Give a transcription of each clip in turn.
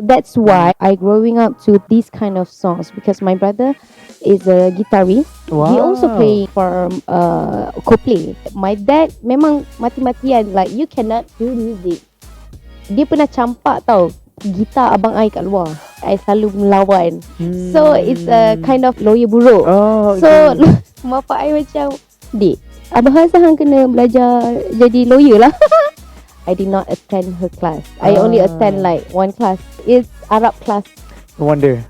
That's why I growing up to these kind of songs because my brother is a guitarist. He also Wow. playing for Coldplay. My dad memang mati-matian like you cannot do music. Dia pernah campak tau gitar abang I kat luar. I selalu melawan. So it's a kind of lawyer buruk. Oh, So okay. bapa I macam, "Dik, abang Hassan hang kena belajar jadi lawyer lah." I did not attend her class. I only attend like one class. It's Arab class. No wonder.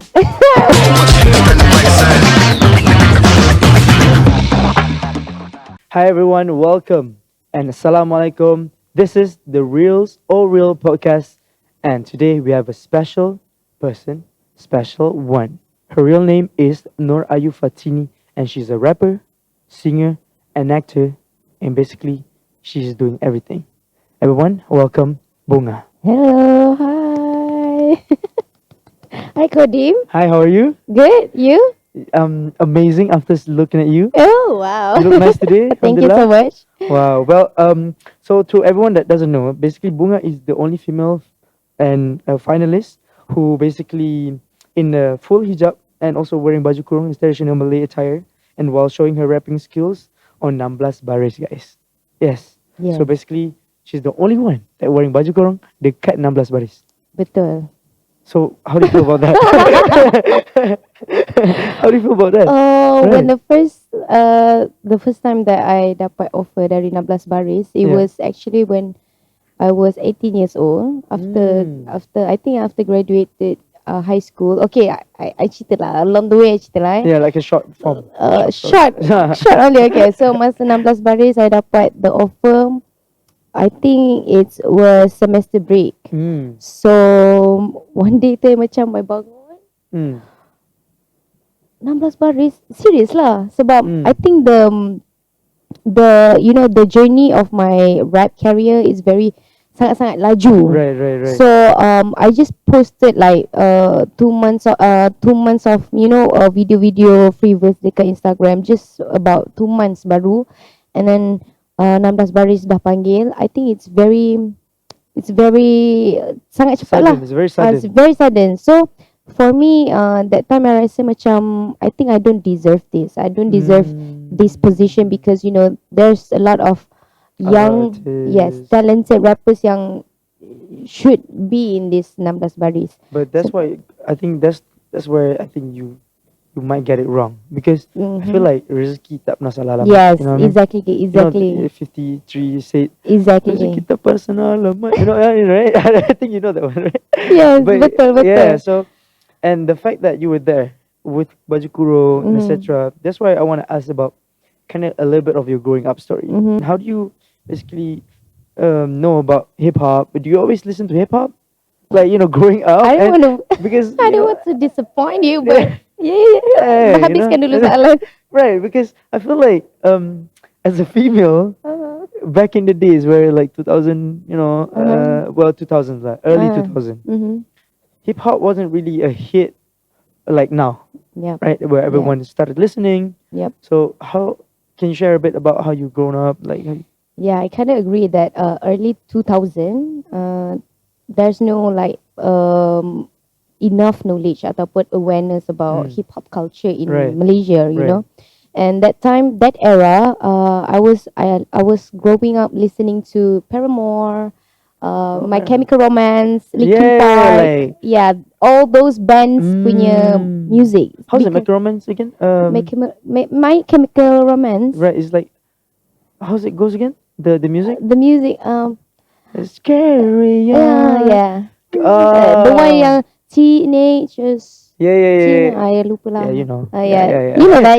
Hi everyone, welcome and assalamualaikum. This is the Reels or Real podcast, and today we have a special person, special one. Her real name is Nur Ayu Fatini, and she's a rapper, singer, and actor, and basically she's doing everything. Everyone, welcome Bunga. Hello, hi. Hi, Kodim. Hi, how are you? Good, you? Amazing after looking at you. Oh, wow. You look nice today. Thank you so Alhamdulillah. much. Wow. Well, so to everyone that doesn't know, basically Bunga is the only female and finalist who basically in a full hijab and also wearing baju kurung, is traditional Malay attire, and while showing her rapping skills on 16 baris, guys. Yes. Yes, So basically, she's the only one that wearing baju kurung dekat 16 baris. betul. So how do you feel about that? How do you feel about that? Oh, when Right. the first time that I dapat offer dari 16 baris, it Yeah. was actually when I was 18 years old. After I think after graduated high school. Okay, I cerita lah. Along the way, I cerita lah. Yeah, like a short form. Short, short only. Okay, so masa 16 baris, I dapat the offer. I think it was semester break. So one day tu macam I bangun Mm. 16 baris, serious lah. Sebab Mm. I think the journey of my rap career is very sangat-sangat laju. Right. So I just posted like 2 months of video free verse dekat Instagram, just about 2 months baru, and then 16 baris dah panggil. I think it's very sangat cepat lah. Sudden. It's very It's sudden. very sudden. So for me that time I rasa macam I think I don't deserve this. I don't deserve this position because there's a lot of young Artists. talented rappers yang should be in this 16 baris. But that's why I think that's where I think you might get it wrong, because I feel like rezeki tak pernah salah alamat. Yes, You know what I mean? exactly. You know, 53 said Exactly. rezeki tak pernah salah alamat. You know, right? I think you know that one, right? Yes, But betul. yeah, so and the fact that you were there with baju kurung, etc. That's why I want to ask about kind of a little bit of your growing up story. How do you basically know about hip hop? Do you always listen to hip hop? Like, growing up? I don't And want to because I don't want to disappoint you, but yeah, habiskan dulu soalan. right, because I feel like as a female back in the days where like 2000, 2000s, like early 2000, hip hop wasn't really a hit like now, Yep. right? Where everyone started listening. Yep. So how can you share a bit about how you grown up? Like, Yeah, I kind of agree that early 2000 there's no like enough knowledge ataupun awareness about hip hop culture in Right. Malaysia, you Right. know. And that era, I was growing up listening to Paramore, My Chemical Romance, Linkin Yeah, Park, like- yeah, all those bands punya music. how's it, Because Romance again? My Chemical Romance, Right, it's like, how's it goes again? The music? the music, It's scary. yeah. The one yang teenagers. Yeah. I lupa lah. Yeah, you know. Yeah. You know that.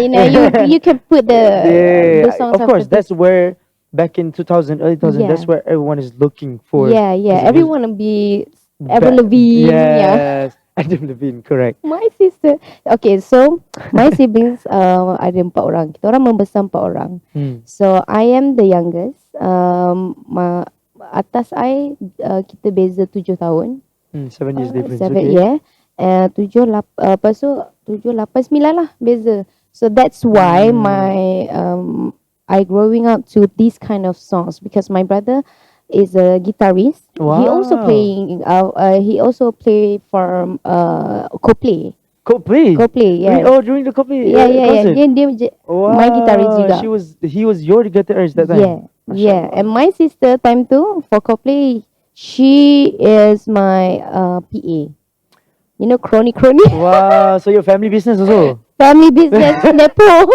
You can put the songs Of course, after that's where back in 2000, early 2000, that's where everyone is looking for. Yeah. music. Everyone will be Avril Lavigne. Yeah. Yes, Avril Lavigne, correct. My sister. Okay, so my siblings ada 4 orang. Kita orang membesar 4 orang. So I am the youngest. Atas I kita beza 7 tahun. 7 years difference. 7, Okay. yeah. 7, 8, lepas tu 7, 8, 9 lah beza. So that's why I growing up to these kind of songs because my brother is a guitarist. He also Wow. play for Coldplay. Coldplay. Coldplay, yes. Oh, during the Coldplay Yeah. concert. Dia my guitarist Wow. juga. He was your guitarist that time. Yeah. And Mashallah. my sister time tu for Coldplay, she is my PA. You know, crony. Wow. So your family business also. Family business, nepo.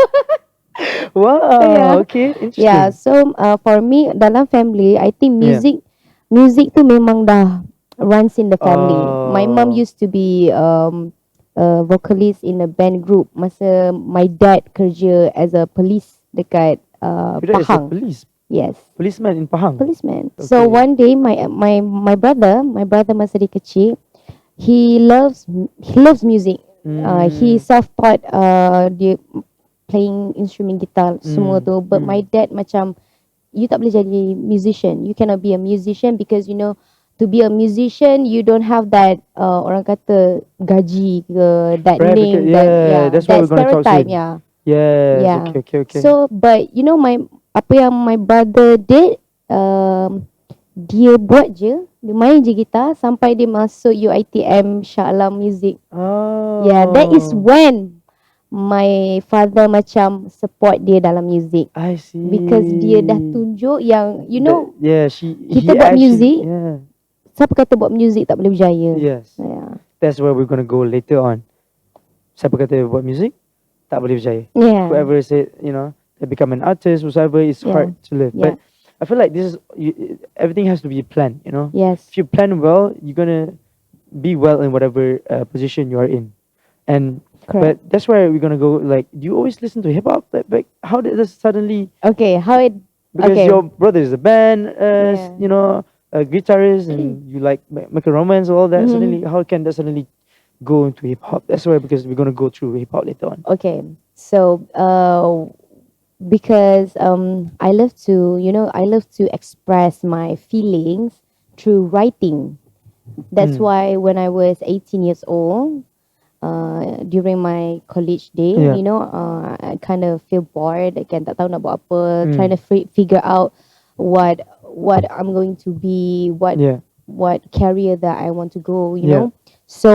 Wow. Yeah. Okay. Yeah, Interesting. so for me dalam family, I think Yeah. music tu memang dah runs in the family. My mom Oh. used to be a vocalist in a band group masa my dad kerja as a police dekat Your dad is a Pahang. Yes, policeman in Pahang. policeman. So Okay. one day my brother masa dia kecil, he loves music. He Mm. self-taught dia playing instrument guitar semua tu, but my dad macam, you tak boleh jadi musician, you cannot be a musician because to be a musician you don't have that orang kata gaji ke, that Right, because name, that yeah, that's why that we're gonna talk stereotype. soon. Yes. Yeah. Okay. So but my apa yang my brother did, dia buat je, dia main je gitar sampai dia masuk UiTM Shah Alam Music. Oh. Yeah, that is when my father macam support dia dalam music, I see. because dia dah tunjuk yang Yeah, kita he buat actually, music. yeah. Siapa kata buat music tak boleh berjaya? Yes. Yeah. That's where we're gonna go later on. Siapa kata buat music tak boleh berjaya. Yeah. Whoever said, they become an artist, whatever, it's Yeah. hard to live. Yeah. But I feel like everything has to be planned, Yes. If you plan well, you're gonna be well in whatever position you are in. And Correct. but that's where we're gonna go. Like, do you always listen to hip hop? Like, how did this suddenly? Okay, how it Because okay. your brother is a band, Yeah. a guitarist, and you like make a romance, all that. Mhm. Suddenly, how can that suddenly go into hip hop? That's why, because we're gonna go through hip hop later on. Okay. So because I love to express my feelings through writing. That's why when I was 18 years old, during my college day, Yeah. I kind of feel bored. I tak tahu nak buat apa, trying to figure out what I'm going to be, Yeah. what career that I want to go, you Yeah. know. So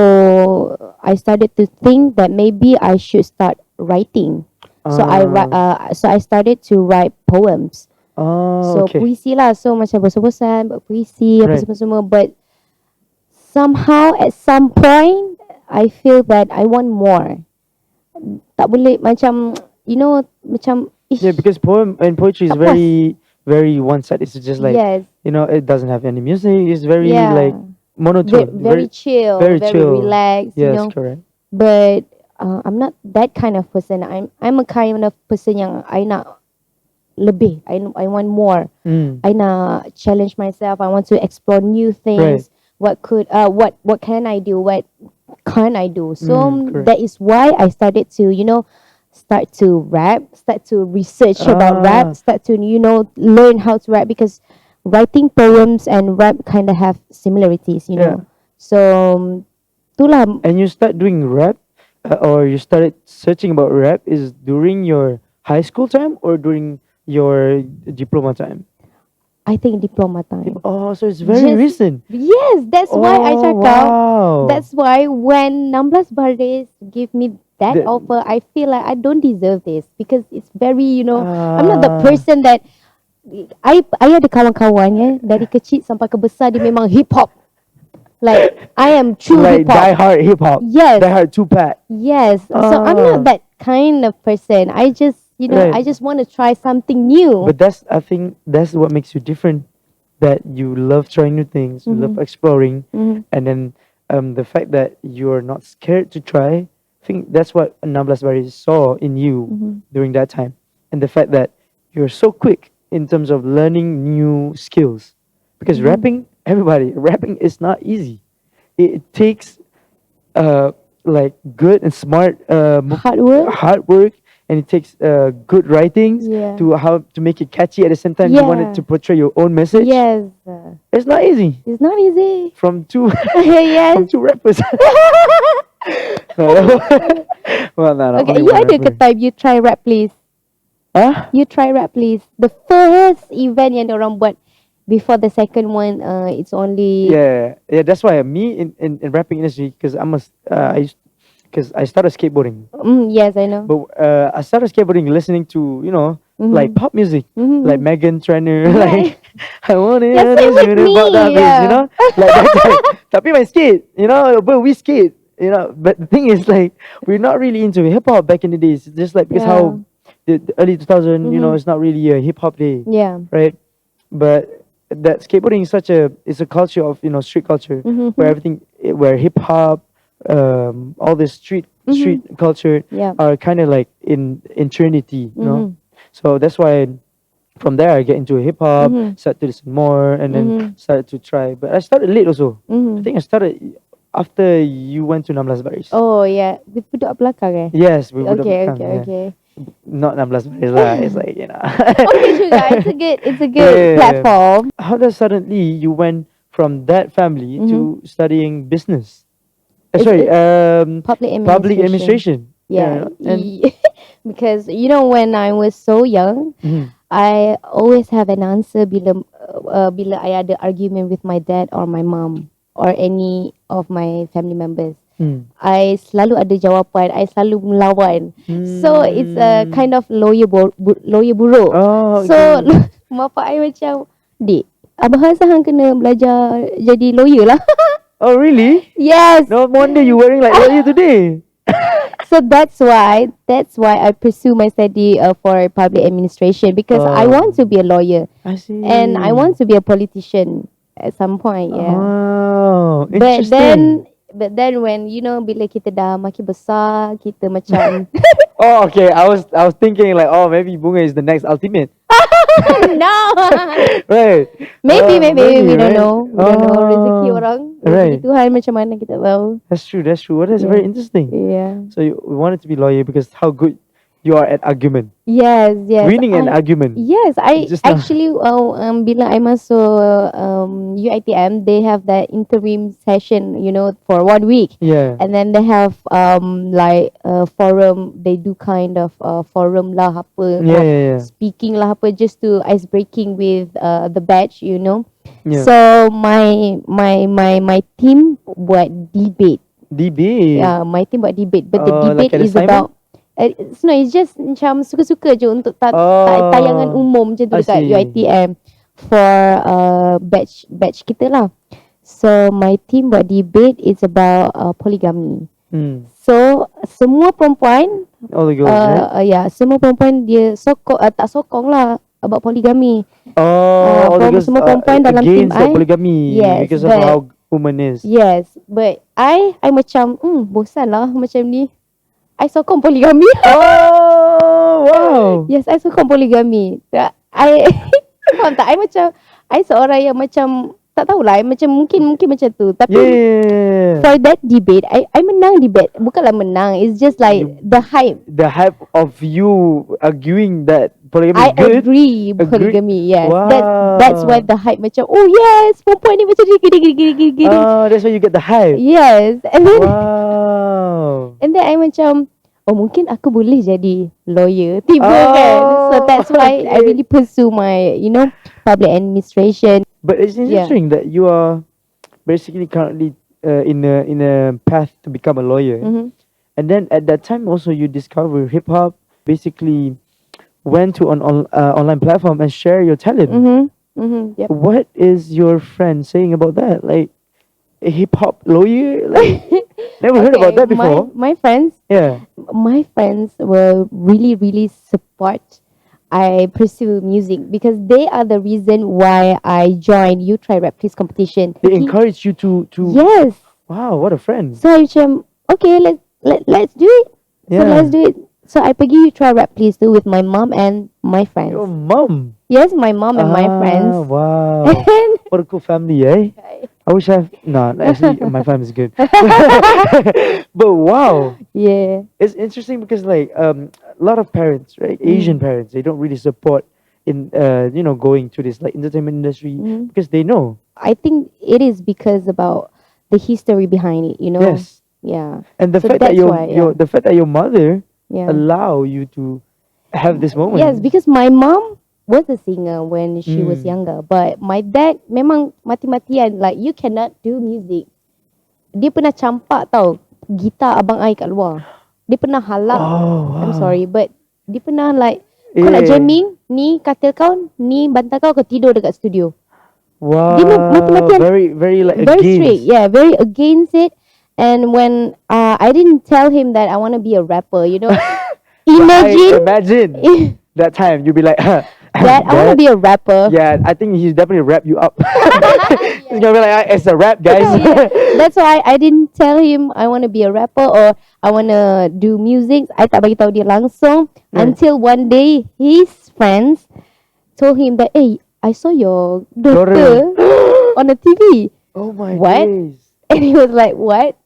I started to think that maybe I should start writing. So I started to write poems. Oh, So okay. puisi lah. So macam bosan-bosan buat puisi apa Right. semua. But somehow at some point I feel that I want more. Tak boleh macam macam Yeah, because poem and poetry is tak puas. very, very one-sided. It's just like, Yes. it doesn't have any music. It's very Yeah. like monotone. Very chill, very very chill. relaxed, Yes, correct. But I'm not that kind of person. I'm a kind of person yang I nak lebih. I want more. I nak challenge myself. I want to explore new things. What can I do? What can't I do? So Correct. that is why I started to start to rap, start to research about rap, start to learn how to rap, because writing poems and rap kind of have similarities, Yeah. So itulah. And you start doing rap, or you started searching about rap is during your high school time or during your diploma time? I think diploma time. Oh, so it's very Just- recent. Yes, that's why I Oh, cakap. wow. That's why when 16 Baris give me that The- offer, I feel like I don't deserve this, because it's very, I'm not the Ah. person that I ada kawan-kawan dari kecil sampai ke besar dia memang hip hop. Like I am true like hip hop. die hard hip hop. Yes. Die hard Tupac. Yes. So I'm Ah. not that kind of person. I just, Right. I just want to try something new. But I think that's what makes you different. That you love trying new things, you love exploring, Mhm. and then the fact that you're not scared to try. I think that's what 16 Baris saw in you during that time, and the fact that you're so quick in terms of learning new skills. Because rapping is not easy. It takes like good and smart hard work, and it takes good writings Yeah. to how to make it catchy. At the same time, you want it Yeah. to portray your own message. Yes. It's not easy. It's not easy. From two Yes. from two rappers. Well, no, Okay, only you one ada rapper. ke time you try rap please? Huh? You try rap please. The first event yang orang buat Before the second one, it's only yeah. That's why me in rapping industry, because because I started skateboarding. yes, I know. But I started skateboarding listening to, like pop music, like Mm-hmm. Megan Trainor, Right. like I want it, Yeah, same with about that me. bass, Yeah. like that type. Tapi my skate, but we skate, But the thing is, like, we're not really into hip hop back in the days. Just like because Yeah. how the early 2000, Mm-hmm. it's not really a hip hop day, Yeah. right? But that skateboarding is a culture of street culture where Mm-hmm. where hip hop, all this street culture Yeah. are kind of like in trinity, Mm-hmm. So that's why from there I get into hip hop, Mm-hmm. start to listen more, and then Mm-hmm. started to try. But I started late also. I Mm-hmm. think I started after you went to 16 Baris. Oh yeah, di duduk belakang eh. Yes, we would have Okay, become, okay, yeah. okay. Not 16 Baris lah. It's like Okay, juga. It's a Yeah, good yeah, yeah. platform. How does suddenly you went from that family to studying business? It's- Sorry, Public public administration. administration. Yeah, And because when I was so young, Mhm. I always have an answer bila I ada argument with my dad or my mom or any of my family members. Hmm. I selalu ada jawapan, I selalu melawan. So it's a kind of lawyer buruk. Oh, So bapa I macam, "Dik, abang rasa hang kena belajar jadi lawyer lah." Oh, really? Yes. No wonder you wearing like lawyer today. So that's why I pursue my study for public administration because I Oh. want to be a lawyer I see. and I want to be a politician at some point. Yeah. Oh, But interesting. then when bila kita dah makin besar, kita macam Oh, okay. I was thinking like, oh, maybe Bunga is the next ultimate. no. Right. Maybe we don't right? know. We don't know rezeki Oh, orang. right. Rezeki Tuhan macam mana kita tahu. That's true. That's true. Well, that's Yeah. very interesting. Yeah. So you wanted to be lawyer because how good you are at argument, Yes. winning an argument. Yes, I Just now. actually bila I masuk UiTM, they have that interim session, for 1 week. Yeah. And then they have like a forum, they do kind of forum lah apa, Yeah, yeah, yeah. speaking lah apa, just to ice breaking with the batch. Yeah. So my team buat debate. Debate. Yeah, my team buat debate, but the Oh, like debate an is assignment? about it's just macam suka-suka je untuk Oh, tayangan umum macam tu I dekat see. UiTM for batch kita lah. So my team buat debate is about polygamy. So semua perempuan All the girls, right? yeah, semua perempuan dia tak sokong lah about polygamy. All the girls semua perempuan dalam team against the I. polygamy Yes, because of but- how woman is. Yes, but I macam bosan lah macam ni. I sokong polygamy. Oh, wow. Yes, I sokong polygamy. I faham tak? I seorang yang macam tak tahulah, macam mungkin macam tu. Tapi Yeah. for that debate, I menang debate. Bukanlah menang, it's just like the hype. The hype of you arguing that polygamy I is good. agree polygamy. Yes, Wow. that's why the hype macam, oh yes, perempuan ni macam gini. Oh, that's why you get the hype. Yes, and then Wow. and then I macam, oh mungkin aku boleh jadi lawyer. Tiba Oh, kan. So that's why I okay. really pursue my public administration. But it's interesting that you are basically currently in a path to become a lawyer. Mm-hmm. And then at that time also you discover hip hop, basically went to an online platform and share your talent. Yep. What is your friend saying about that? Like a hip hop lawyer? Like never heard about that before. My friends will really, really support I pursue music because they are the reason why I joined You Try Rap Please competition. They encourage you to Yes. Wow, what a friend. So I macam, okay, let's do it. So Yeah. let's do it. So I pergi You Try Rap Please tu with my mom and my friends. Your mom. Yes, my mom and my friends. Wow. And What a cool family, eh? I wish I have actually my family is good. But wow. yeah. It's interesting because like a lot of parents, right? Asian parents, they don't really support in going to this like entertainment industry because they know. I think it is because about the history behind it, Yes. Yeah. And the So fact that that's your why, yeah. the fact that your mother Yeah. allow you to have this moment. Yes, because my mom was a singer when she was younger. But my dad memang mati-matian, like you cannot do music. Dia pernah campak tau gitar abang I kat luar. Dia pernah halak. I'm sorry, but dia pernah like kau nak jamming, ni katil kau, ni bantal kau tidur dekat studio. Wow. Dia mati-matian. Very like very against. strict. Yeah, very against it. And when I didn't tell him that I want to be a rapper, you know. Imagine that time you'd be like, Dad, I want to be a rapper. Yeah, I think he's definitely rap you up. He's gonna be like, it's a rap, guys. That's why I didn't tell him I want to be a rapper or I want to do music. I tak bagi tahu dia langsung until one day his friends told him that, hey, I saw your daughter on the TV. Oh my What? days. And he was like, what?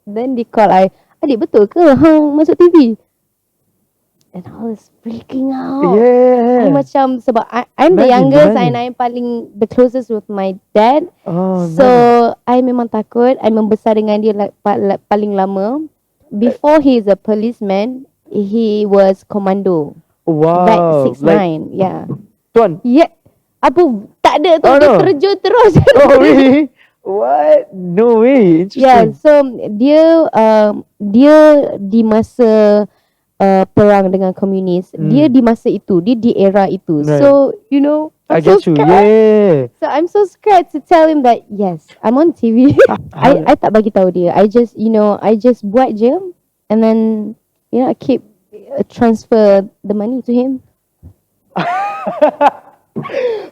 Then they call I, adik betul ke hang masuk TV? And I was freaking out. Yeah. I macam sebab I'm the youngest and I'm paling the closest with my dad. So I memang takut. I membesar dengan dia like paling lama. Before he is a policeman, he was commando. Wow. Back 6'9". Yeah. Tuan. Yeah. Apa tak ada tu, dia terjun terus. Oh really? What? No way. Interesting. Yeah. So dia di masa perang dengan komunis. Dia di masa itu, dia di era itu. Right. So you know, I get you. Yeah. So I'm so scared to tell him that yes, I'm on TV. I tak bagi tahu dia. I just buat je, and then I keep transfer the money to him.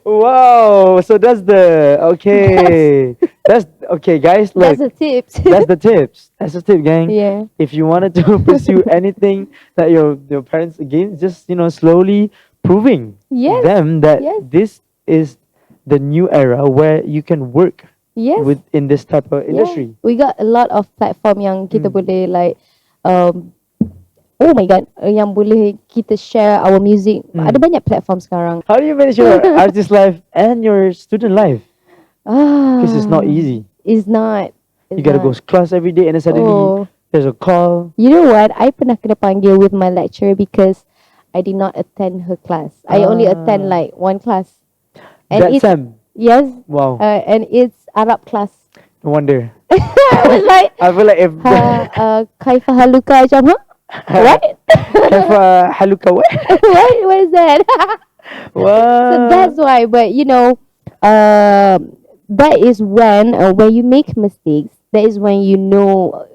Wow. So that's the that's okay, guys. Look, That's the tips. That's the tips. That's the tip, gang. Yeah. If you wanted to pursue anything that your parents against, just slowly proving them that this is the new era where you can work in this type of industry. We got a lot of platform yang kita boleh like oh my god, yang boleh kita share our music. Ada banyak platform sekarang. How do you manage your artist life and your student life? Because it's not easy. It's not. You gotta go to class every day and then suddenly there's a call. You know what? I pernah kena panggil with my lecturer because I did not attend her class. I only attend like one class. And That Sam? Yes. Wow. And it's Arab class. No wonder. I was like, I feel like if Kaifa haluka macam, huh? What? Kaifa haluka what? What is that? Wow. So that's why. But that is when you make mistakes. That is when you know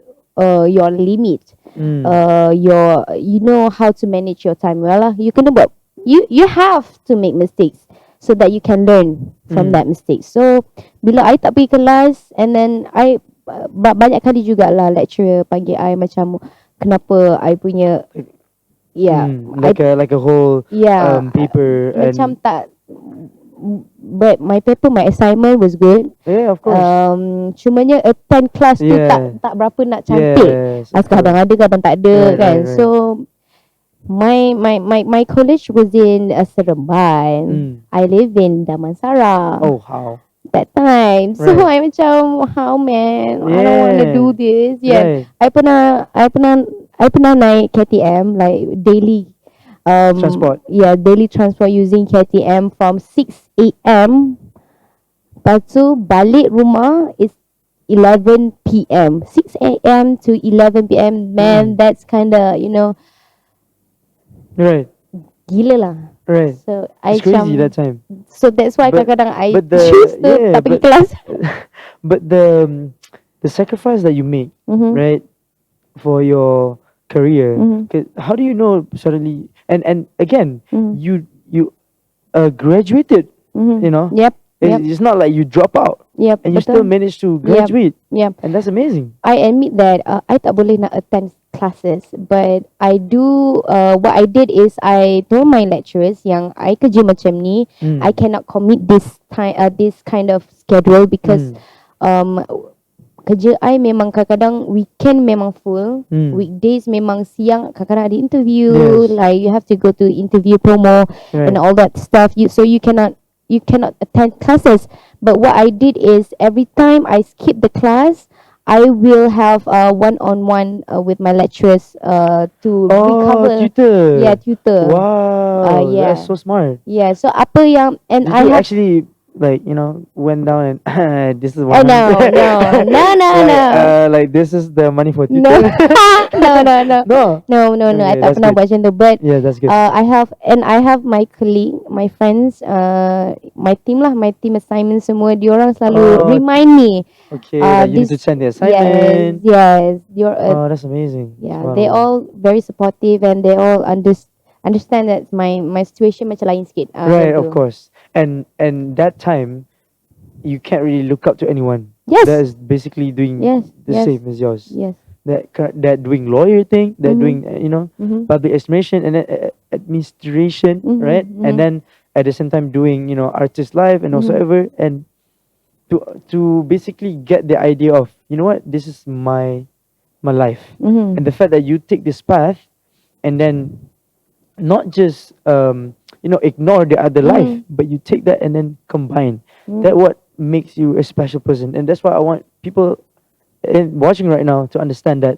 your limit. You know how to manage your time well lah. You have to make mistakes so that you can learn from that mistake. So bila I tak pergi kelas, and then I banyak kali jugalah lecturer panggil I macam kenapa I punya like a whole paper macam tak. But my assignment was good. Yeah, of course. Cumanya attend class tu tak berapa nak cantik. Abang ada ke abang tak ada kan. Right. So my college was in Seremban. I live in Damansara. Oh, how? That time. So I macam, how man? I don't want to do this. Yeah. Right. I pernah naik KTM like daily. Transport. Yeah, daily transport using KTM from 6 a.m. Lepas tu balik rumah is 11 p.m. 6 a.m. to 11 p.m. Man, that's kinda, Right. Gila lah. Right. So it's crazy that time. So that's why kadang-kadang I choose to tak pergi kelas. But the sacrifice that you make, right, for your career, how do you know suddenly? And again, you graduated, Yep. It's not like you drop out. Yep. And you still managed to graduate. Yep. And that's amazing. I admit that I tak boleh nak attend classes, but I do. What I did is I told my lecturers yang I kerja macam ni, I cannot commit this kind of schedule because kerja I memang kadang-kadang weekend memang full, weekdays memang siang kadang-kadang ada interview, like you have to go to interview promo and all that stuff. So you cannot attend classes. But what I did is every time I skip the class, I will have one-on-one with my lecturers to recover. tutor. Yeah, tutor. Wow, that's Yeah. so smart. Yeah. So apa yang and Did I you have. actually like went down and this is Oh 100 like this is the money for no, tutor? no, no, no, No. no. I Okay, tak that's pernah good. buat macam tu. But Yeah, that's good. I have my colleague, my friends, my team lah, my team assignment semua. Diorang selalu Oh, remind me. okay, like you need to send the Yes, assignment. yes. Oh, that's amazing. Yeah, they all very supportive and they all understand that my situation macam lain sikit. Right, Macam of tu. course. And that time you can't really look up to anyone Yes. that is basically doing Yes, the yes, same as yours. yes. That doing lawyer thing, that doing Mm-hmm. public estimation and then, administration, Mm-hmm. right? Mm-hmm. And then at the same time doing artist life and also Mhm. ever, and to basically get the idea of this is my life, Mm-hmm. and the fact that you take this path and then not just ignore the other life, Mhm. but you take that and then combine Mm. that, what makes you a special person. And that's why I want people watching right now to understand that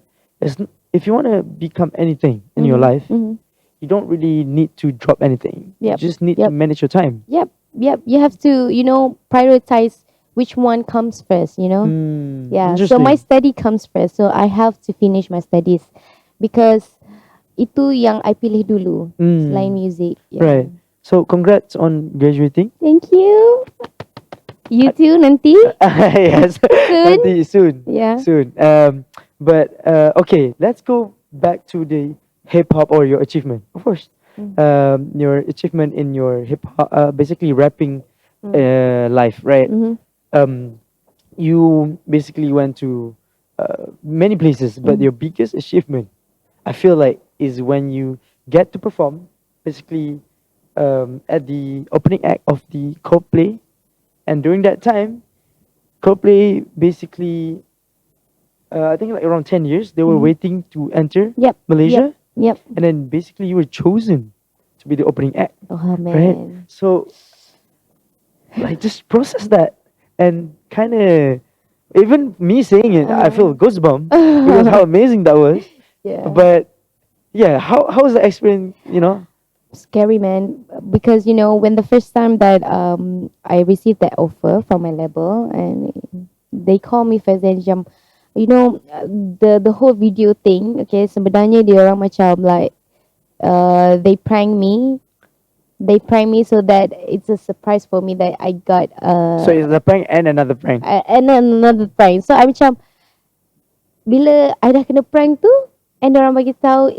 if you want to become anything in your life, Mm-hmm. you don't really need to drop anything. You Yep. just need to Yep. manage your time. Yep. You have to, prioritize which one comes first, Yeah. So my Interesting. study comes first. So I have to finish my studies because itu yang I pilih dulu selain music. Yeah. Right. So congrats on graduating. Thank you. You too nanti. Yes. Soon? Nanti, soon. Yeah. Soon. But okay, let's go back to the hip hop or your achievement. Of course. Your achievement in your hip hop, basically rapping life, right? Mm-hmm. You basically went to many places, but your biggest achievement, I feel like, is when you get to perform, basically at the opening act of the Coldplay, and during that time, Coldplay basically, I think like around 10 years, they were waiting to enter Yep. Malaysia, Yep. and then basically you were chosen to be the opening act, Oh right? man. So, like, just process that, and kind of, even me saying it, I feel goosebumps because how amazing that was. Yeah. But yeah, how was the experience? Scary, man, because when the first time that I received that offer from my label and they call me first and jam, the whole video thing. Okay, sebenarnya dia orang macam like they prank me so that it's a surprise for me that I got So it's a prank and another prank. and another prank. So I macam bila I dah kena prank tu and orang bagi tahu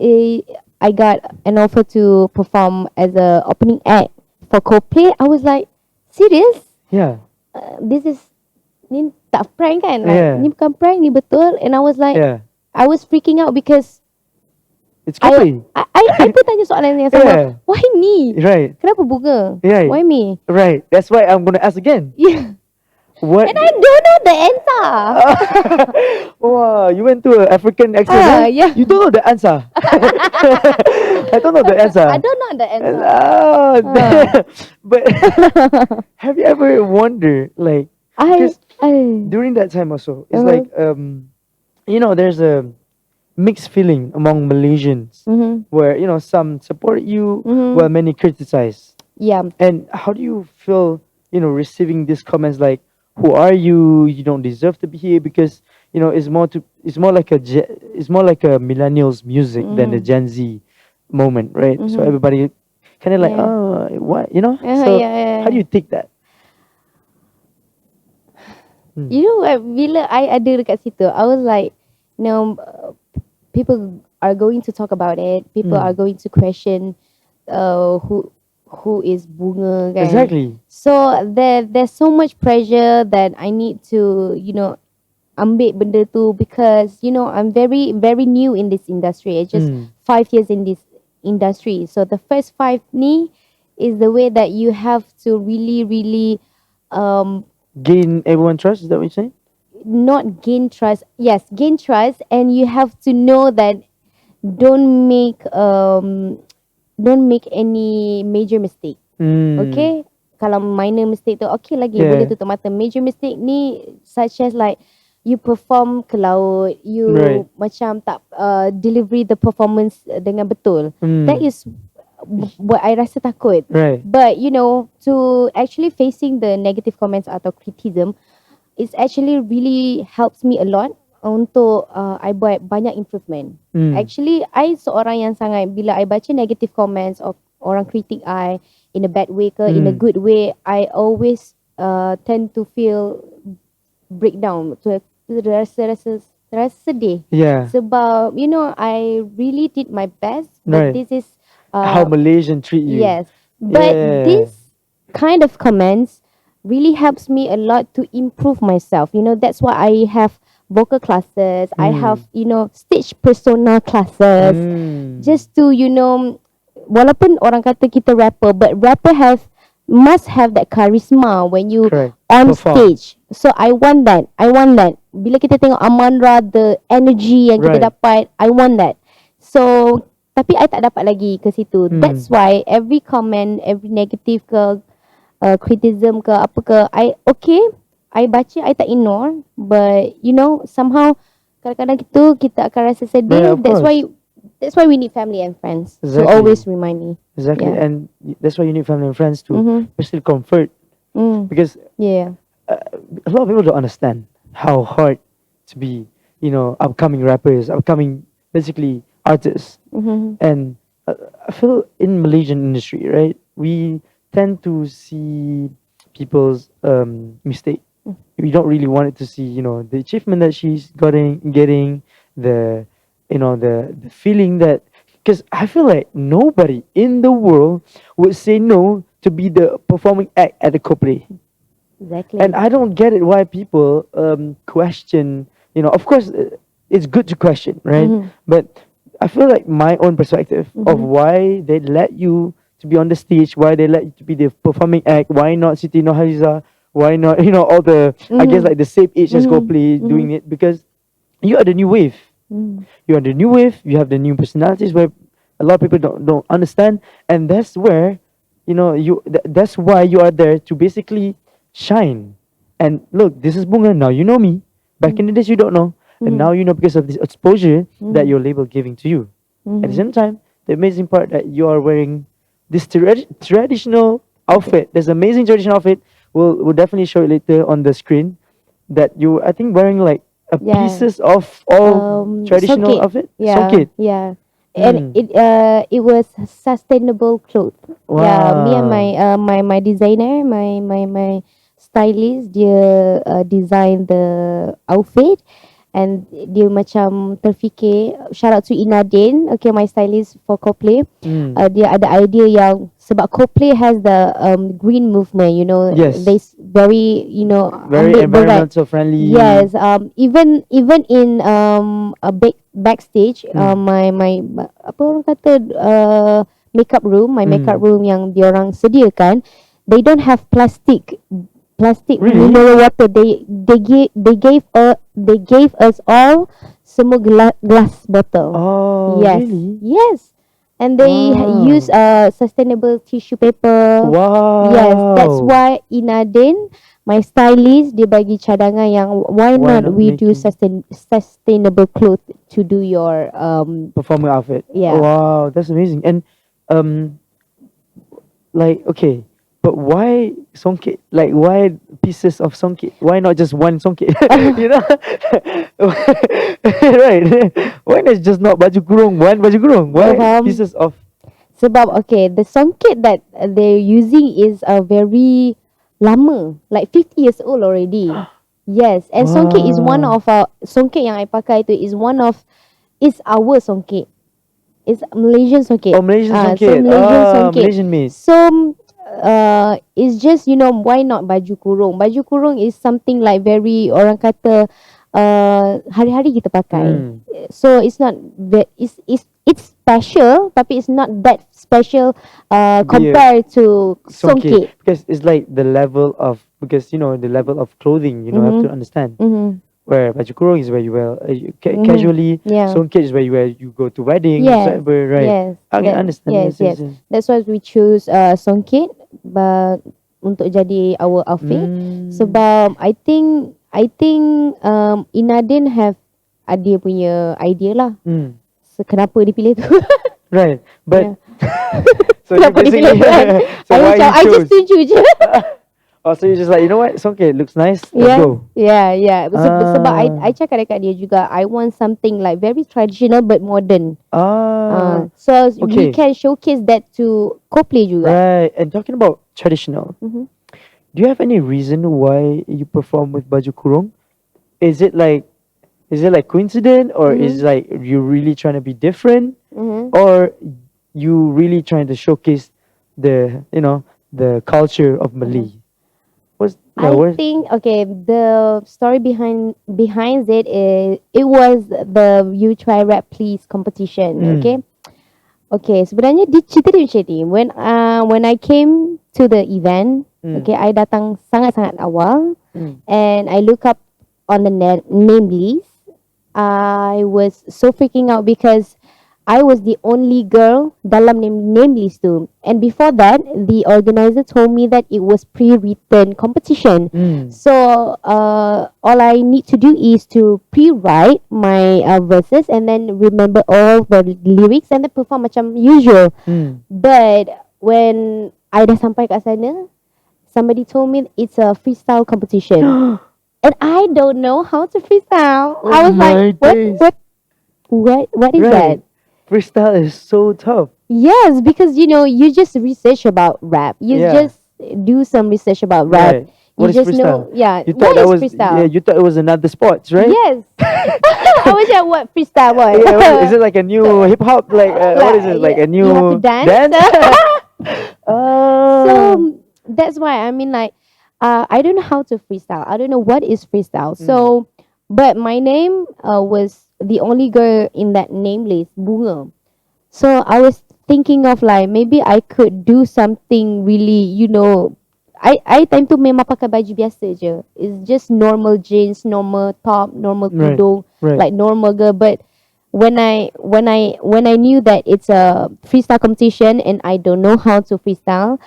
I got an offer to perform as a opening act for Coldplay. I was like, serious? Yeah. This is ni tak prank kan? Yeah. Ni bukan prank, ni betul. And I was like, Yeah. I was freaking out because It's Coldplay. I pun tanya soalan yang sama. Yeah. Why me? Right. Kenapa Bunga? Right. Why me? Right. That's why I'm gonna ask again. Yeah. What? And I don't know the answer. Wow, you went to an African accent. Huh? Yeah. You don't know the answer. I don't know the answer. I don't know the answer. Damn. But have you ever wondered, like, because during that time also, it's like there's a mixed feeling among Malaysians where some support you while many criticize. Yeah. And how do you feel, receiving these comments like, "Who are you? You don't deserve to be here," because it's more like a millennials music than the Gen Z moment, right? So everybody kind of like, Yeah. oh, what, Uh-huh, So yeah. how do you take that? Bila I ada dekat situ, I was like, people are going to talk about it. People are going to question who is Bunga kan. Exactly. So there's so much pressure that I need to ambil benda tu because I'm very very new in this industry. It's just 5 years in this industry. So the first 5 ni is the way that you have to really really Gain everyone trust. Is that what you're saying? not gain trust. Yes, gain trust, and you have to know that don't make any major mistake. Okay, kalau minor mistake tu okay lagi, Yeah. boleh tutup mata. Major mistake ni such as like you perform ke laut, you Right. macam tak delivery the performance dengan betul. That is what I rasa takut. Right. But you know, to actually facing the negative comments atau criticism, it's actually really helps me a lot untuk I buat banyak improvement. Actually, I seorang yang sangat, bila I baca negative comments of orang kritik I in a bad way ke, in a good way, I always tend to feel breakdown, to rasa sedih. Yeah. Sebab you know, I really did my best, but Right. this is How Malaysian treat you. yes, but Yeah. this kind of comments really helps me a lot to improve myself. You know, that's why I have vocal classes. I have, you know, stage persona classes. Just to, you know, walaupun orang kata kita rapper, but rapper must have that charisma when you Correct. on Perform. stage. So I want that. Bila kita tengok Amandra, the energy yang kita Right. dapat, I want that. So tapi I tak dapat lagi ke situ. That's why every comment, every negative ke criticism ke apa ke, I baca, I tak ignore. But you know, somehow kadang-kadang kita akan rasa sedih. Yeah, of course. That's why we need family and friends to Exactly. always remind me. Exactly. Yeah. And that's why you need family and friends to especially comfort. Because Yeah. a lot of people don't understand how hard to be, you know, upcoming rappers, upcoming basically artists. And I feel in Malaysian industry, right, we tend to see people's mistake. We don't really want it to see, you know, the achievement that she's getting the, you know, the feeling that, because I feel like nobody in the world would say no to be the performing act at the Coldplay. Exactly. And I don't get it why people question, you know, of course it's good to question, right? But I feel like my own perspective of why they let you to be on the stage, why they let you to be the performing act, why not Siti Nurhaliza, why not, you know, all the, I guess like the same age as Coldplay doing it, because you are the new wave. You are the new wave, you have the new personalities where a lot of people don't understand, and that's where, you know, that's why you are there to basically shine. And look, this is Bunga, now you know me. Back in the days you don't know, and now you know because of this exposure that your label giving to you. At the same time, the amazing part that you are wearing this traditional outfit. There's amazing traditional outfit. We'll definitely show it later on the screen. That you, I think, wearing like pieces of all traditional songket. outfit. Yeah. Songket. Yeah. And it was sustainable clothes. Wow. Yeah, me and my designer, my stylist, dia design the outfit, and dia macam terfikir, shout out to Inadin, okay, my stylist for Coldplay. Dia ada idea yang, sebab Coldplay has the green movement, you know. Yes. They very, you know, Very ambil berat. environmental friendly. Yes, even in a backstage, my apa orang kata, makeup room, my makeup room yang diorang sediakan, they don't have plastic Really? mineral water. They gave us all semua glass bottle. Oh, Yes. really? Yes. And they use sustainable tissue paper. Wow. Yes, that's why Inadin, my stylist, dia bagi cadangan yang why not we do sustainable clothes to do your performing outfit. Yeah. Wow, that's amazing. And like, okay, but why songket? Like, why pieces of songket? Why not just one songket? You know, right? Why not just not baju kurung? One baju kurung? Why pieces of? Sebab okay, the songket that they're using is a very lama, like 50 years old already. Yes, and songket is one of our songket yang I pakai tu is our songket. It's Malaysian songket. Oh, Malaysian songket. So Malaysian songket. Malaysian made. So it's just, you know, why not baju kurung? Baju kurung is something like very, orang kata hari-hari kita pakai. So it's not it's special, tapi it's not that special compared to songket. Because it's like the level of, because you know the level of clothing, you know, have to understand. Where baju kurung is where you wear casually. Songket is where you go to weddings, whatever, right? Yes. I can understand. Yes. That's why we choose songket untuk jadi our outfit. Sebab I think I think Inadin have dia punya idea lah. So, kenapa dia pilih tu? Right. But Yeah. so you Kenapa dia pilih basically kan? so I why macam, I you just chose? setuju je. Oh, so you're just like, you know what? It's okay. It looks nice. Let's go. Yeah. Sebab I cakap dekat dia juga, I want something like very traditional but modern. So we Okay. can showcase that to Coldplay juga. Right. And talking about traditional, Mhm. do you have any reason why you perform with baju kurung? Is it like coincident, or is like you really trying to be different, or you really trying to showcase the the culture of Malay? I think the story behind it is it was the You Try Rap Please competition. Okay, sebenarnya cerita dia macam ni. When I came to the event, I datang sangat-sangat awal, and I look up on the name list. I was so freaking out because I was the only girl dalam name list tu. And before that, the organizer told me that it was pre-written competition. So all I need to do is to pre-write my verses and then remember all the lyrics and then perform macam usual. But when I dah sampai kat sana, somebody told me it's a freestyle competition. And I don't know how to freestyle. I was like, what is that? Freestyle is so tough. Yes, because you just research about rap. You just do some research about rap. Right. What You is just freestyle? know, yeah. You thought What that is was freestyle? you thought it was another sports, right? Yes. I was like, what freestyle? What? Is it like a new hip hop? Like what is it? Like a new You have to dance. Oh. So that's why I mean, like, I don't know how to freestyle. I don't know what is freestyle. So, but my name was the only girl in that name list, Bunga. So I was thinking of like maybe I could do something really, I time tu memang pakai baju biasa je. It's just normal jeans, normal top, normal tudung, like normal girl. But when I knew that it's a freestyle competition and I don't know how to freestyle,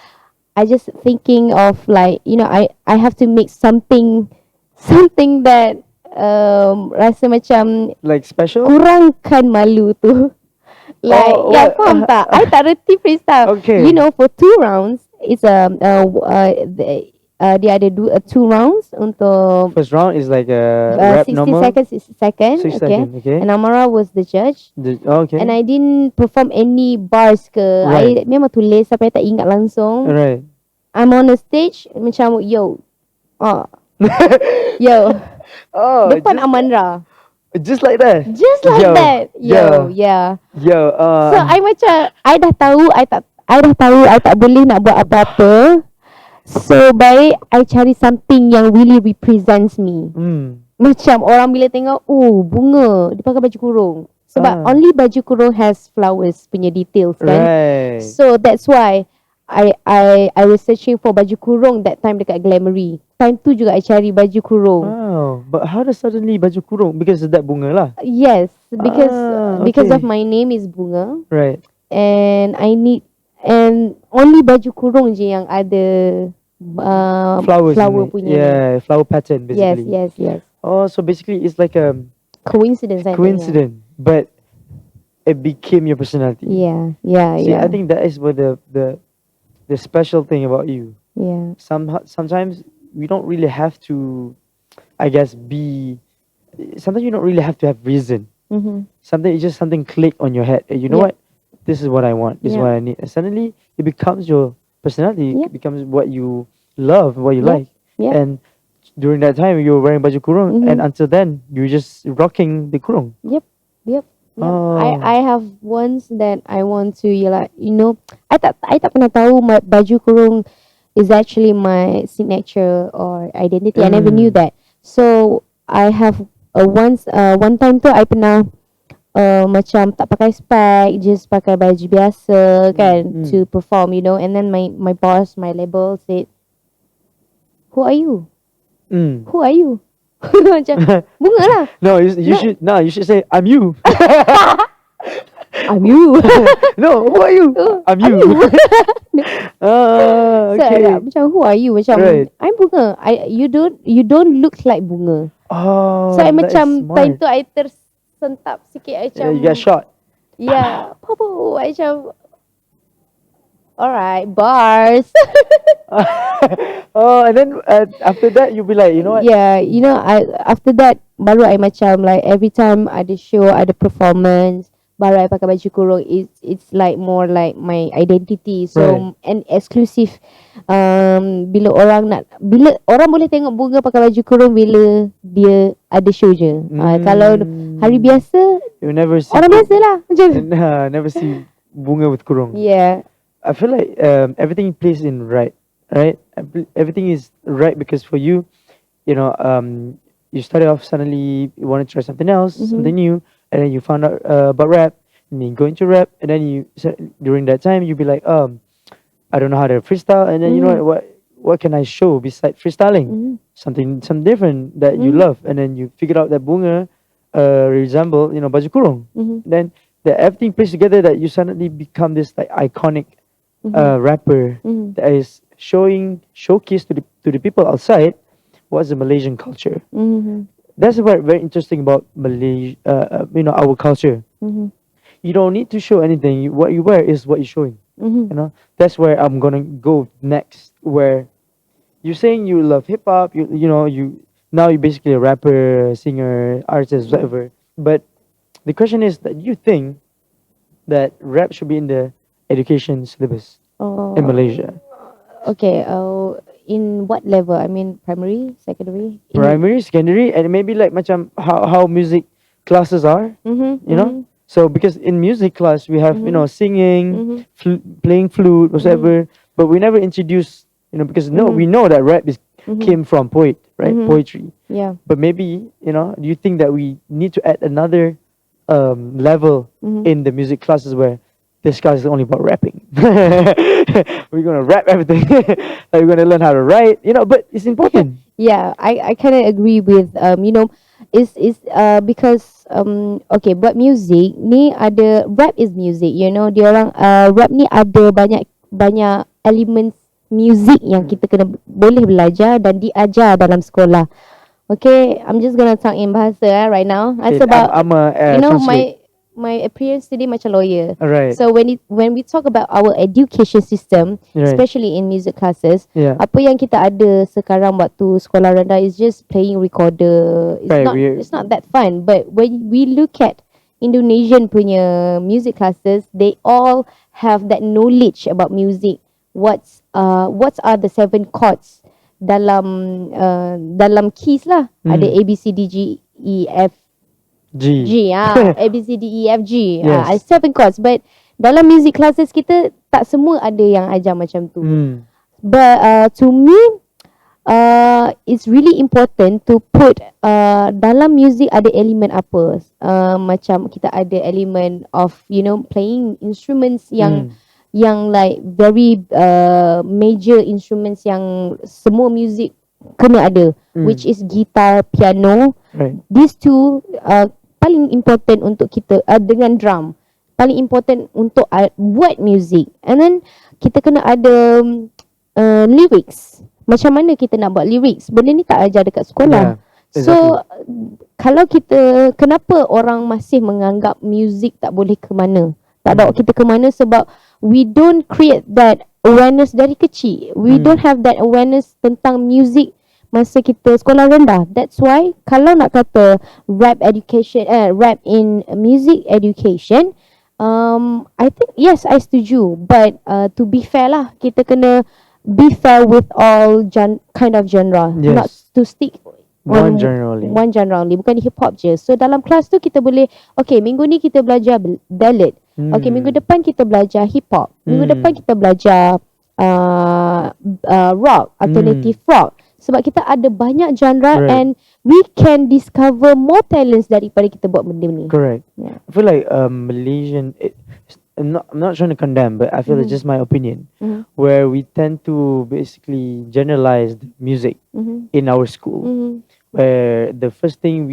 I just thinking of like I have to make something that rasa macam like special. kurangkan malu tu. Like, faham tak? I tak reti freestyle. Okay. For 2 rounds, it's dia ada 2 rounds untuk First round is like a rap 60 normal. seconds, 60 seconds. 60 seconds, okay. And Amara was the judge. Okay. And I didn't perform any bars ke. Right. I memang tulis sampai tak ingat langsung. Right. I'm on the stage macam yo. Yo. Depan Amandra. Just like that. Just like that. Yo. So I macam I dah tahu I tak boleh nak buat apa-apa. So baik I cari something yang really represents me. Macam orang bila tengok, bunga dia pakai baju kurung. Sebab only baju kurung has flowers punya details kan. Right. So that's why I was searching for baju kurung that time dekat Glamoury. Time tu juga I cari baju kurung. Oh, but how does suddenly baju kurung? Because of that bunga lah. Yes, because of my name is Bunga. Right. And only baju kurung je yang ada Flowers flower punya. Yeah, flower pattern basically. Yes. Oh, so basically it's like a Coincidence. but it became your personality. Yeah. See, I think that is what the special thing about you. Yeah. Sometimes we don't really have to, I guess, sometimes you don't really have to have reason. Something, it's just something click on your head. You know what? This is what I want. This is what I need. And suddenly it becomes your personality. It becomes what you love, what you like. Yeah. And during that time you were wearing baju kurung, and until then you were just rocking the kurung. Yep. Oh. I have ones that I want to I tak pernah tahu baju kurung is actually my signature or identity. I never knew that. So I have one time tu I pernah macam tak pakai spec, just pakai baju biasa kan to perform, and then my boss, my label said, who are you? Who are you? Macam bunga lah. You should say I'm you. I'm you. No, who are you? I'm you. So Okay. macam who are you? Macam Right. I'm Bunga. You don't look like Bunga. So Oh, I that is macam time smart. tu I tersentap sikit. I Yeah, macam you got shot. yeah, popo. I macam alright, bars. Oh, and then after that, you'll be like, you know what? Yeah, I after that baru I macam like every time ada show, ada performance, baru I pakai baju kurung. It's like more like my identity. Right. So and exclusive. Bila orang boleh tengok Bunga pakai baju kurung bila dia ada show je. Kalau hari biasa You never see. orang biasa lah macam. Never see bunga with kurung. Yeah. I feel like everything plays in right? Everything is right because for you, you know, you started off suddenly you want to try something else, something new, and then you found out about rap, and then you go into rap, and then during that time you be like, I don't know how to freestyle, and then you know what can I show besides freestyling? Something different that you love, and then you figured out that bunga resemble baju kurung. Then everything plays together that you suddenly become this like iconic rapper that is showcase to the people outside what's the Malaysian culture. That's what very interesting about Malaysia, our culture. You don't need to show anything. What you wear is what you're showing. That's where I'm gonna go next. Where you're saying you love hip hop, you now you're basically a rapper, singer, artist, whatever. But the question is that you think that rap should be in the education syllabus in Malaysia. Okay. In what level? I mean, primary, secondary. Primary, secondary, and maybe like macam how music classes are. So because in music class we have singing, playing flute, whatever, but we never introduce because we know that rap came from poetry. Yeah. But maybe do you think that we need to add another level in the music classes where this class is only about rapping? We're gonna rap everything. Like we're gonna learn how to write, but it's important. Yeah, I kind of agree with is because okay, buat music ni ada rap is music, dia orang rap ni ada banyak elements music yang kita kena boleh belajar dan diajar dalam sekolah. Okay, I'm just gonna talk in bahasa right now. Okay, Sebab I'm a translate. my appearance today macam lawyer. Alright. So when we talk about our education system, Right. especially in music classes, Yeah. apa yang kita ada sekarang waktu sekolah rendah is just playing recorder. Right, It's not that fun. But when we look at Indonesian punya music classes, they all have that knowledge about music. What are the 7 chords dalam keys lah. Ada A B C D G E F G, A B C D E F G. Yes. 7 chords, but dalam music classes kita tak semua ada yang ajar macam tu. But to me, it's really important to put dalam music ada elemen apa. Macam kita ada elemen of playing instruments yang like very major instruments yang semua music kena ada, which is guitar, piano. Right. These two paling important untuk kita, dengan drum paling important untuk buat music. And then kita kena ada lyrics. Macam mana kita nak buat lyrics? Benda ni tak ajar dekat sekolah. Yeah, So kalau kenapa orang masih menganggap music tak boleh ke mana, tak bawa kita ke mana? Sebab we don't create that awareness dari kecil. We don't have that awareness tentang music masa kita sekolah rendah. That's why kalau nak kata rap in music education, I think yes, I setuju. But to be fair lah, kita kena be fair with all kind of genre. Yes. Not to stick One genre only. One genre only. Bukan hip hop je. So dalam kelas tu kita boleh, okay, minggu ni kita belajar ballad. Okay, minggu depan kita belajar hip hop. Minggu depan kita belajar rock, alternative rock. Sebab kita ada banyak genre, and we can discover more talents daripada kita buat benda ni. Correct. Yeah. I feel like Malaysian. I'm not trying to condemn, but I feel it's just my opinion. Where we tend to basically generalize the music in our school. Where the first thing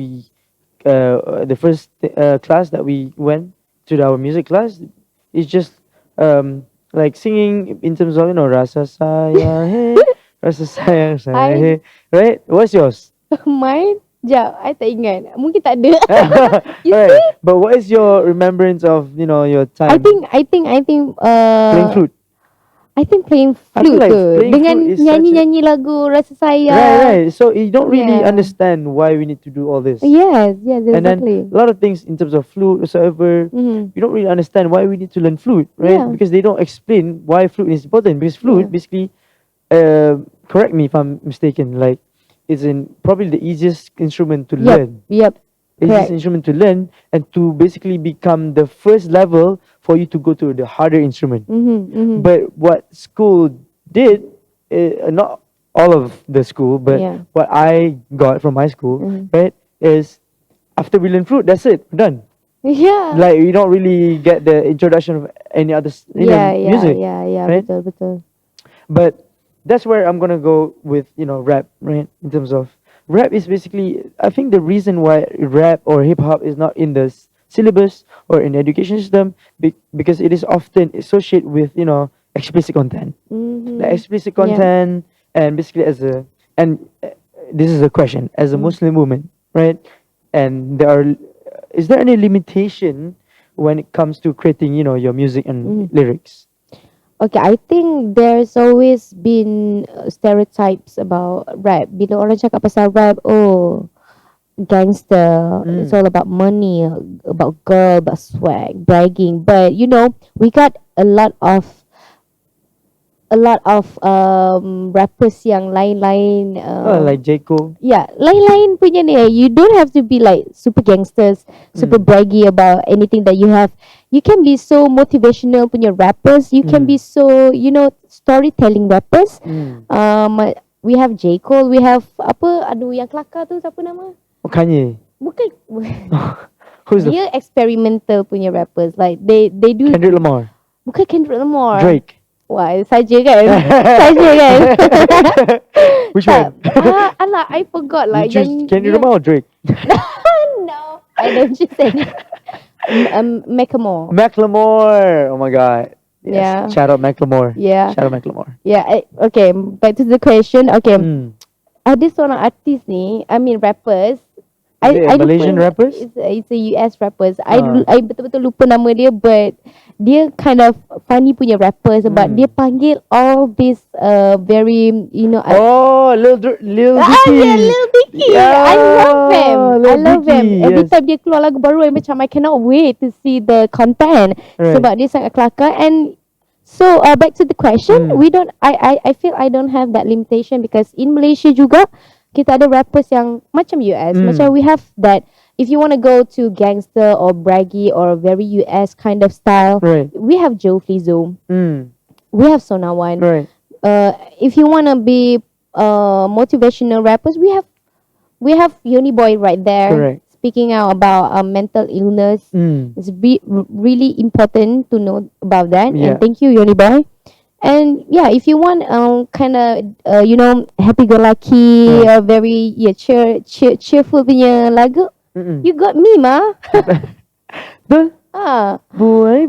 the first class that we went to our music class, it's just like singing in terms of rasa sayang hey, rasa sayang saya I hey, right? What's yours? mine, jap, I tak ingat. Mungkin tak ada. You Right. see? But what is your remembrance of your I time think I think I think playing flute? I think playing I feel flute like tu playing flute dengan is such a nyanyi-nyanyi lagu Rasa right, Sayang. right. So you don't really Yeah. understand why we need to do all this. Yes, yes, And then exactly. a lot of things in terms of flute whatsoever, Mm-hmm. you don't really understand why we need to learn flute, right? Yeah. Because they don't explain why flute is important. Because Yeah. flute basically, correct me if I'm mistaken, like it's probably the easiest instrument to Yep, learn. yep. Easiest Correct. instrument to learn and to basically become the first level for you to go to the harder instrument. Mm-hmm, mm-hmm. But what school did, not all of the school, but Yeah. what I got from my school, Mm-hmm. right, is after we learn flute, that's it, we're done. Yeah. Like we don't really get the introduction of any other Yeah, yeah, music, yeah, right? betul, betul. But that's where I'm gonna go with rap, right? In terms of rap is basically, I think the reason why rap or hip hop is not in the syllabus or in the education system, because it is often associated with explicit content, Mm-hmm. like explicit Yeah. content, and basically this is a question as a Mm. Muslim woman, right? And is there any limitation when it comes to creating your music and Mm. lyrics? Okay, I think there's always been stereotypes about rap. Bila orang cakap pasal rap, oh, gangster. It's all about money, about girl, about swag, bragging. But we got a lot of rappers yang lain-lain. Like J. Cole. Yeah, lain-lain punya ni. You don't have to be like super gangsters, super braggy about anything that you have. You can be so motivational punya rappers. You can be so, storytelling rappers. We have J. Cole. We have aduh yang kelakar tu siapa nama? Kanye. Bukan. Who's the Dia experimental punya rappers. Like they do. Kendrick Lamar? Bukan Kendrick Lamar. Drake. Wah, saja kan? Saja kan? Which Tak. one? Alah, I forgot lah. You choose Kendrick Lamar or Drake? No, I don't choose any. Macklemore. Macklemore. Oh my god. Yes. Yeah. Shout out Macklemore. Yeah. Shout out Macklemore. Yeah. Okay. Back to the question. Okay. Mm. Ada seorang artis ni. I mean rappers. Is it a Malaysian lupa, rappers? It's a US rappers. I betul-betul lupa nama dia, but dia kind of funny punya rappers. Sebab dia panggil all this very Oh, Lil Dicky. Yeah, Lil Dicky. Yeah, I love them. Lil I love them. Dicky, Every yes. time dia keluar lagu baru, macam I cannot wait to see the content. Right. Sebab dia sangat kelakar. And so back to the question, we don't. I feel I don't have that limitation because in Malaysia juga kita ada rappers yang macam US. Macam we have that. If you want to go to gangster or braggy or very US kind of style, Right. we have Joe Flizzo. We have Sonawan. Right. If you want to be motivational rappers, we have Uni Boy right there. Correct. Speaking out about mental illness. It's really important to know about that. Yeah. And thank you, Uni Boy. And yeah, if you want kind of happy-go-lucky, very cheerful punya lagu, you got me, ma. Betul. Buai.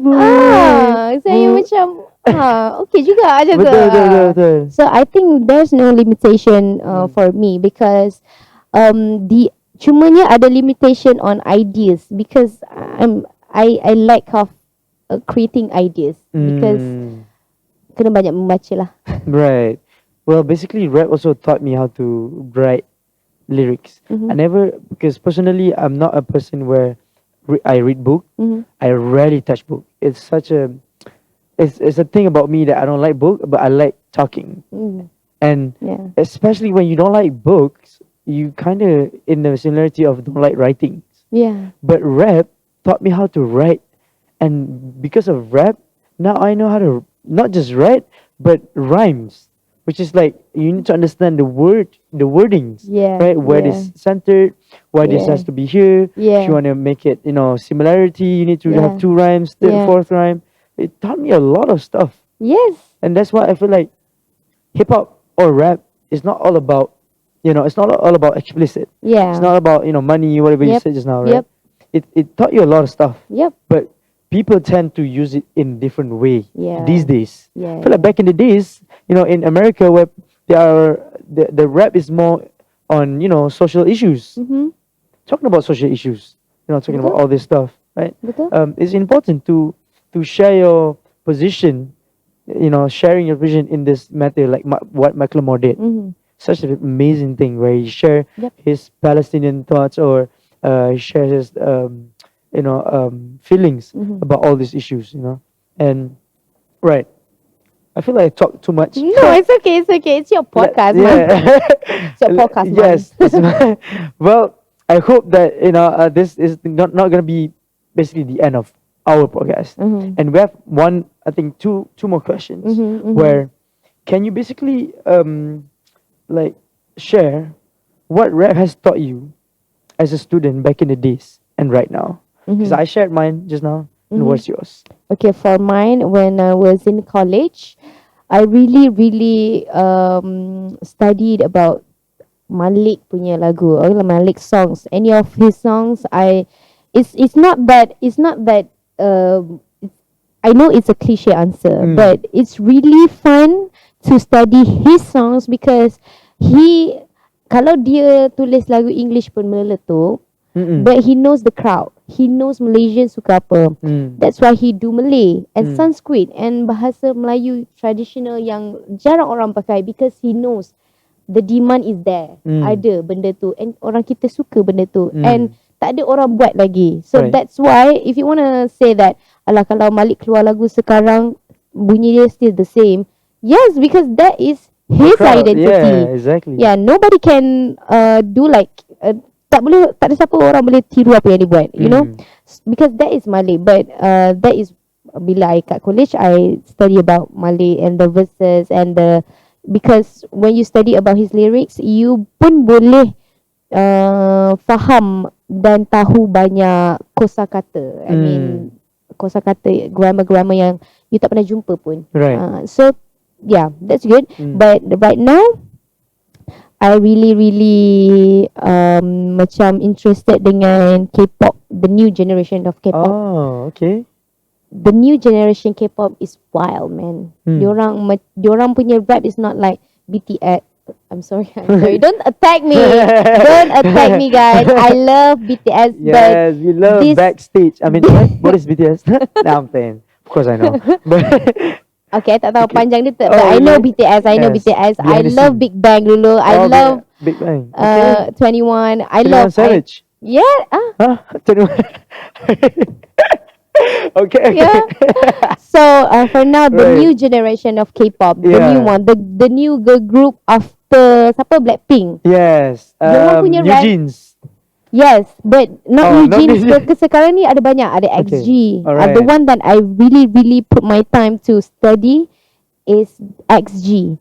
Saya macam okay juga macam tu. Betul. So I think there's no limitation for me because cumanya ada limitation on ideas because I like of creating ideas because kena banyak membaca lah. Right. Well, basically, rap also taught me how to write lyrics. I never, because personally, I'm not a person where I read book. I rarely touch book. It's a thing about me that I don't like book, but I like talking. And especially when you don't like books, you kind of in the similarity of don't like writing. Yeah. But rap taught me how to write, and because of rap, now I know how to not just write but rhymes, which is like you need to understand the wordings, right? Where this centered, why this has to be here. If you want to make it, similarity, you need to have two rhymes, third, fourth rhyme. It taught me a lot of stuff. Yes. And that's why I feel like hip hop or rap is not all about, it's not all about explicit. Yeah. It's not about money, whatever you said just now, right? Yep. It taught you a lot of stuff. Yep. But people tend to use it in different way Yeah. these days. Yeah. I feel like back in the days, in America, where the rap is more on social issues, Mm-hmm. talking about social issues, talking about Betul. all this stuff, right? Betul. It's important to share your position, sharing your vision in this matter, like what Macklemore did. Mm-hmm. Such an amazing thing where he share Yep. his Palestinian thoughts, or he shares his feelings Mm-hmm. about all these issues, and right. I feel like I talk too much. No, it's okay. It's okay. It's your podcast, man. It's your podcast, man. Yes. Well, I hope that this is not gonna be basically the end of our podcast, Mm-hmm. and we have one, I think two more questions. Mm-hmm, mm-hmm. Where can you basically like share what rap has taught you as a student back in the days and right now? Because I shared mine just now, and what's yours? Okay, for mine, when I was in college, I really, really studied about Malik punya lagu, or Malik songs. Any of his songs, it's not that I know it's a cliche answer, but it's really fun to study his songs because kalau dia tulis lagu English pun meletup, but he knows the crowd. He knows Malaysian suka apa. That's why he do Malay and Sanskrit and bahasa Melayu traditional yang jarang orang pakai, because he knows the demand is there. Ada benda tu and orang kita suka benda tu, and tak ada orang buat lagi. So Right. that's why if you want to say that, alah kalau Malik keluar lagu sekarang bunyi dia still the same. Yes, because that is his Crowd, identity. yeah, exactly. Yeah, nobody can do like tak ada siapa orang boleh tiru apa yang dia buat, you know, because that is Malay. But that is bila I kat college, I study about Malay and the verses and because when you study about his lyrics, you pun boleh faham dan tahu banyak kosakata. I mean kosakata, grammar yang you tak pernah jumpa pun. Right. So yeah, that's good. But right now I really macam interested dengan K-pop, the new generation of K-pop. Oh, okay. The new generation K-pop is wild, man. Diorang punya rap is not like BTS. I'm sorry. Don't attack me. Don't attack me, guys. I love BTS, but Yes, we love backstage. I mean, what is BTS? No, I'm playing. Of course I know. But okay, tak tahu panjang dia. But Oh, I know really? BTS. I know Yes. BTS. I Behind the love scene. Big Bang dulu. I Oh, love Big Bang. Okay. 21. I 21 love Savage. Yeah. Huh? 21. Okay. Yeah. So for now, the Right. new generation of K-pop, the Yeah. new one, the new girl group after siapa, Blackpink. Yes. Diorang punya rap- Eugene's. Yes, but not Oh, not Eugene. Eugene. Sekarang ni ada banyak, ada Okay. XG. Alright. The one that I really put my time to study is XG.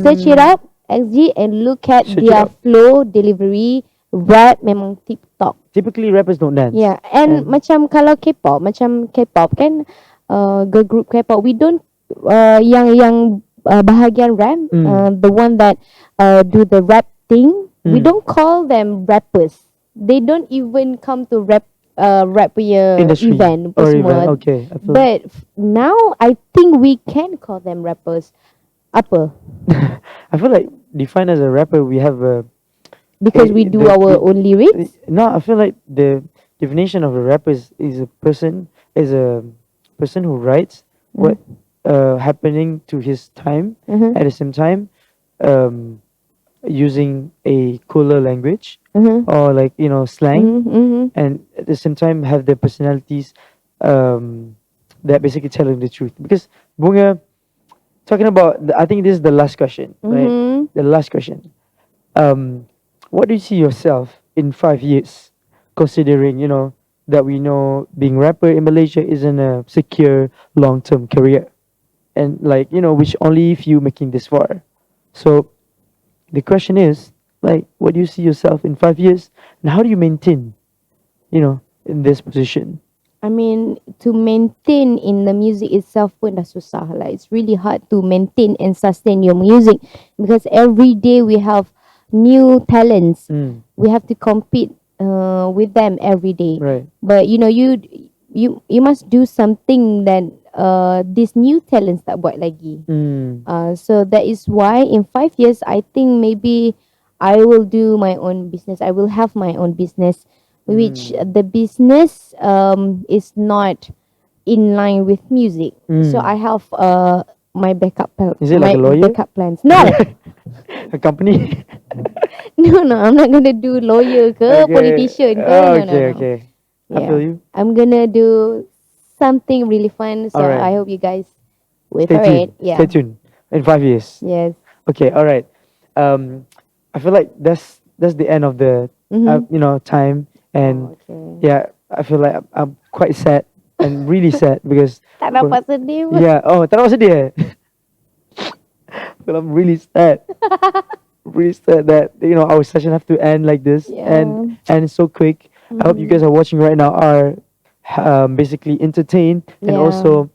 Search it up, XG, and look at Search it their up. flow, delivery, rap memang tip-top. Typically, rappers don't dance. Yeah, and macam kalau K-pop, kan girl group K-pop, we don't yang bahagian rap, the one that do the rap thing, we don't call them rappers. They don't even come to rap punya Industry event or semua. event. Okay. I feel But now I think we can call them rappers. Apa? I feel like defined as a rapper, we have a Because we do our own lyrics. No, I feel like the definition of a rapper is a person who writes what happening to his time at the same time, using a cooler language or like slang, and at the same time have their personalities that basically telling the truth. Because Bunga, talking about I think this is the last question, right? The last question. What do you see yourself in 5 years, considering that we know being rapper in Malaysia isn't a secure long-term career, and which only few making this far. So the question is, what do you see yourself in 5 years, and how do you maintain in this position? I mean, to maintain in the music itself pun dah susah. It's really hard to maintain and sustain your music, because every day we have new talents. We have to compete with them every day. Right. But you you must do something that these new talents tak buat lagi. So that is why in 5 years I think maybe I will do my own business. I will have my own business, which the business is not in line with music. So I have my backup Is it like my a lawyer? backup plans. No. A company? No, I'm not gonna do lawyer ke politician ke. No, no. Okay. I Yeah. feel you. I'm gonna do something really fun. So Alright. I hope you guys wait Stay for tuned. it. Yeah. Stay tuned. In 5 years. Yes. Okay, all right. I feel like that's the end of the time, and Okay. yeah, I feel like I'm quite sad and really sad because Tak dapat sedih pun. yeah. Oh, tak dapat sedih. Well, I'm really sad. Really sad that our session have to end like this and so quick. I hope you guys are watching right now are basically entertained and Yeah. also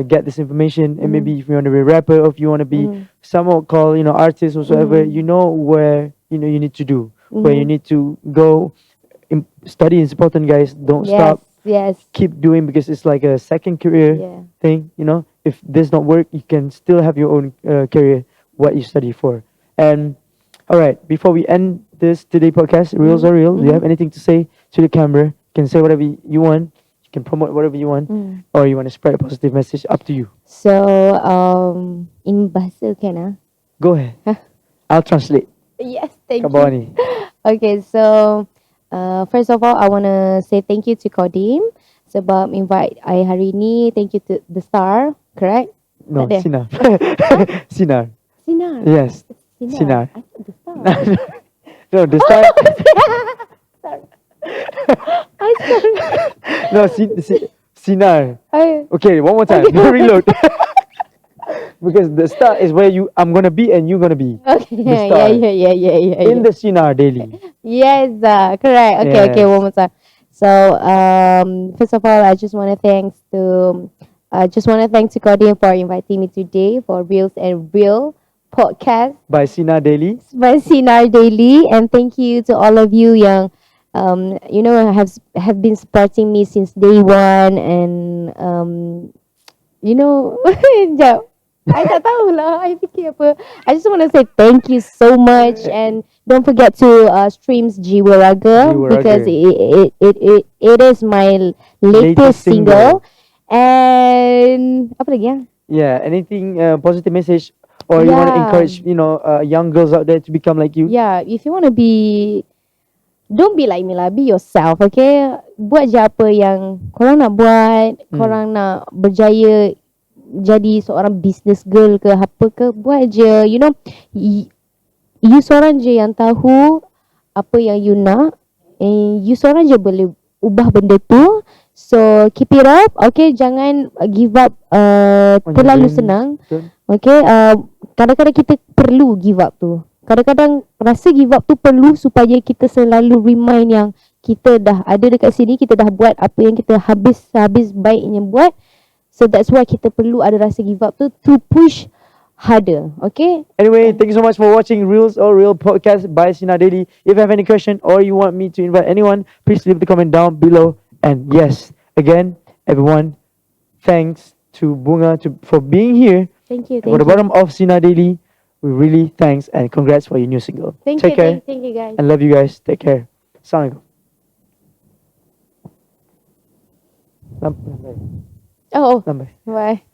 get this information. And maybe if you want to be a rapper or if you want to be someone called artist or whatsoever, you know where you need to do, where you need to go. Study is important, guys. Don't stop. Yes. Keep doing because it's like a second career Yeah. thing. If this not work, you can still have your own career. What you study for. And all right, before we end this today podcast, reels are real. Do you have anything to say to the camera? You can say whatever you want. You can promote whatever you want, or you want to spread a positive message. Up to you. So in bahasa kan ah? Go ahead. Huh? I'll translate. Yes, thank Kabawa you. ni. Okay, so first of all, I want to say thank you to Kodim sebab invite I hari ni. Thank you to the Star, correct? No, Tak ada? Sinar. Sinar. Sinar. Yes. Sinar. Sinar. I thought the Star. No, the Star. Sorry. I sorry. No, Sinar. Okay, one more time. Reload. Because the star is where I'm gonna be and you're gonna be. Okay. The star. Yeah. In the Sinar daily. Yes, correct. Okay, Yes. one more time. So, first of all, I just want to thank to Claudia for inviting me today for Reels and Real podcast By Sinar Daily. by Sinar Daily, and thank you to all of you yang have been supporting me since day one, and sekejap. I tak tahulah. I fikir apa. I just want to say thank you so much, and don't forget to streams Jiwa Raga because it is my latest single. And apa lagi ya? Yeah, anything positive message or you want to encourage young girls out there to become like you? Yeah, if you want to be, don't be like me lah. Be yourself, okay? Buat je apa yang korang nak buat. Korang nak berjaya jadi seorang business girl ke apa ke, buat je. You seorang je yang tahu apa yang you nak, and you seorang je boleh ubah benda tu. So keep it up, okay? Jangan give up terlalu senang. Okay, kadang-kadang kita perlu give up tu. Kadang-kadang rasa give up tu perlu supaya kita selalu remind yang kita dah ada dekat sini, kita dah buat apa yang kita habis baiknya buat. So that's why kita perlu ada rasa give up tu to push harder. Okay? Anyway, thank you so much for watching Reels or Real podcast by Sinar Daily. If you have any question or you want me to invite anyone, please leave the comment down below. And yes, again, everyone, thanks to Bunga for being here. Thank you. For the bottom of Sinar Daily, we really thanks and congrats for your new single. Take care. Thank you guys. I love you guys. Take care. Assalamualaikum. Lambai. Oh. Lambai. Bye.